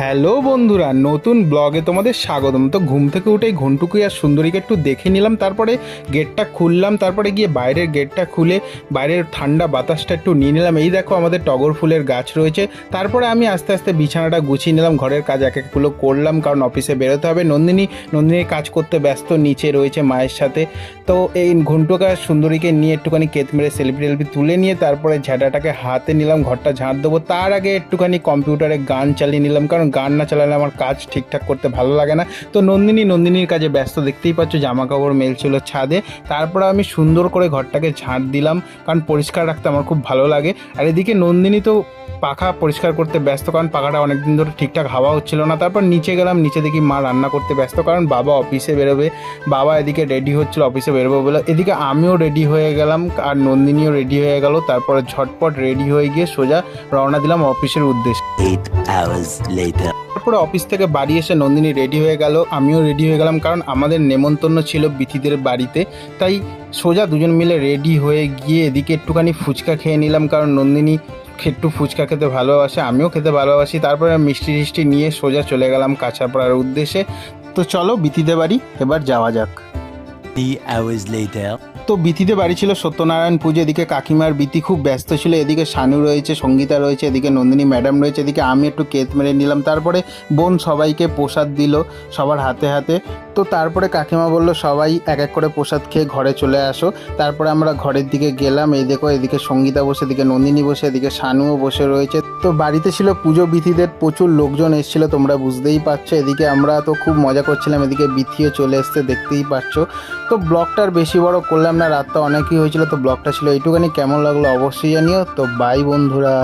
Hello বন্ধুরা, নতুন ব্লগে তোমাদের স্বাগতম। তো ঘুম থেকে উঠেই ঘন্টুকি আর সুন্দরীকে একটু দেখে নিলাম, তারপরে গেটটা খুললাম, তারপরে গিয়ে বাইরের গেটটা খুলে বাইরের ঠান্ডা বাতাসটা একটু নিয়ে নিলাম। এই দেখো আমাদের টগর ফুলের গাছ রয়েছে। তারপরে আমি আস্তে আস্তে বিছানাটা গুছিয়ে নিলাম, ঘরের কাজ এক একগুলো করলাম, কারণ অফিসে বেরোতে হবে। নন্দিনীর কাজ করতে ব্যস্ত, নিচে রয়েছে মায়ের সাথে। তো এই ঘন্টুকা সুন্দরীকে নিয়ে একটুখানি কেত মেরে সেলফি টেলফি তুলে নিয়ে তারপরে ঝাঁটাটাকে হাতে নিলাম, ঘরটা ঝাঁট দেবো। তার আগে একটুখানি কম্পিউটারে গান চালিয়ে নিলাম, কারণ গান না চালালে আমার কাজ ঠিকঠাক করতে ভালো লাগে না। তো নন্দিনীর কাজে ব্যস্ত, দেখতেই পাচ্ছ জামা কাপড় মেলছিল ছাদে। তারপরে আমি সুন্দর করে ঘরটাকে ঝাঁট দিলাম, কারণ পরিষ্কার রাখতে আমার খুব ভালো লাগে। আর এদিকে নন্দিনী তো পাখা পরিষ্কার করতে ব্যস্ত, কারণ পাখাটা অনেকদিন ধরে ঠিকঠাক হাওয়া হচ্ছিল না। তারপর নিচে গেলাম, নিচে দেখি মা রান্না করতে ব্যস্ত, কারণ বাবা অফিসে বেরোবে। বাবা এদিকে রেডি হচ্ছিল অফিসে বেরোবে বলে, এদিকে আমিও রেডি হয়ে গেলাম আর নন্দিনীও রেডি হয়ে গেল। তারপরে ঝটপট রেডি হয়ে গিয়ে সোজা রওনা দিলাম অফিসের উদ্দেশ্যে। তারপরে অফিস থেকে বাড়ি এসে নন্দিনী রেডি হয়ে গেল, আমিও রেডি হয়ে গেলাম, কারণ আমাদের নেমন্তন্ন ছিল বিথিদের বাড়িতে। তাই সোজা দুজন মিলে রেডি হয়ে গিয়ে এদিকে একটুখানি ফুচকা খেয়ে নিলাম, কারণ নন্দিনী একটু ফুচকা খেতে ভালোবাসে, আমিও খেতে ভালোবাসি। তারপরে মিষ্টি টিষ্টি নিয়ে সোজা চলে গেলাম কাঁচাপাড়ার উদ্দেশ্যে। তো চলো বিথিদের বাড়ি এবার যাওয়া যাক। তো বিথিতে বাড়ি ছিল সত্যনারায়ণ পুজো। এদিকে কাকিমার বিথি খুব ব্যস্ত ছিল, এদিকে শানু রয়েছে, সঙ্গীতা রয়েছে, এদিকে নন্দিনী ম্যাডাম রয়েছে, এদিকে আমি একটু কেত মেরে নিলাম। তারপরে বোন সবাইকে প্রসাদ দিল সবার হাতে হাতে। তো তারপরে কাকিমা বলল সবাই এক এক করে প্রসাদ খেয়ে ঘরে চলে আসো। তারপরে আমরা ঘরের দিকে গেলাম। এই দেখো এদিকে সঙ্গীতা বসে, এদিকে নন্দিনী বসে, এদিকে শানুও বসে রয়েছে। তো বাড়িতে ছিল পুজো বিথিদের, প্রচুর লোকজন এসেছিল, তোমরা বুঝতেই পারছো। এদিকে আমরা তো খুব মজা করছিলাম, এদিকে বিথিও চলে এসছে, দেখতেই পাচ্ছ। তো ব্লগটার বেশি বড় করলাম না, রাতটা অনেকই হয়েছিল। তো ব্লগটা ছিল এইটুখানি, কেমন লাগলো অবশ্যই জানিও। তো বাই বন্ধুরা।